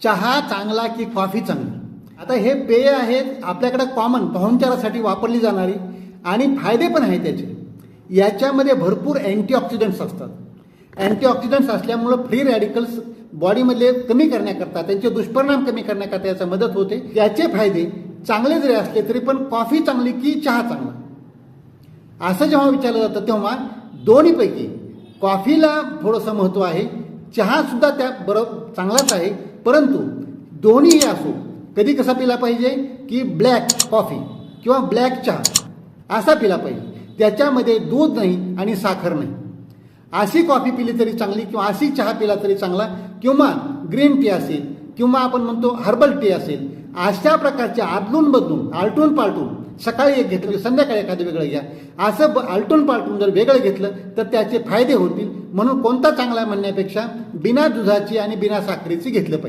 चहा चांगला की कॉफी चांगली? आता हे पेय आहेत आपल्याकडे कॉमन पाहुणचारासाठी वापरली जाणारी आणि फायदे पण आहेत त्याचे. याच्यामध्ये भरपूर अँटीऑक्सिडंट्स असतात. अँटीऑक्सिडंट्स असल्यामुळं फ्री रॅडिकल्स बॉडीमधले कमी करण्याकरता, त्यांचे दुष्परिणाम कमी करण्याकरता याचा मदत होते. याचे फायदे चांगले जरी असले तरी पण कॉफी चांगली की चहा चांगला असं जेव्हा विचारलं जातं तेव्हा दोन्हीपैकी कॉफीला थोडंसं महत्त्व आहे, चहा सुद्धा त्या बरोबर चांगलाच आहे. परंतु दोन्हीही असो, कधी कसा पिला पाहिजे की ब्लॅक कॉफी किंवा ब्लॅक चहा असा पिला पाहिजे, त्याच्यामध्ये दूध नाही आणि साखर नाही. अशी कॉफी पिली तरी चांगली किंवा अशी चहा पिला तरी चांगला, किंवा ग्रीन टी असेल किंवा आपण म्हणतो हर्बल टी असेल, अशा प्रकारचे आदलून बदलून आलटून पालटून सकाळी एक घेतलं संध्याकाळी एखादं वेगळं घ्या, असं आलटून पालटून जर वेगळं घेतलं तर त्याचे फायदे होतील. म्हणून कोणता चांगला म्हणण्यापेक्षा बिना दुधाची आणि बिना साखरेची घेतलं पाहिजे.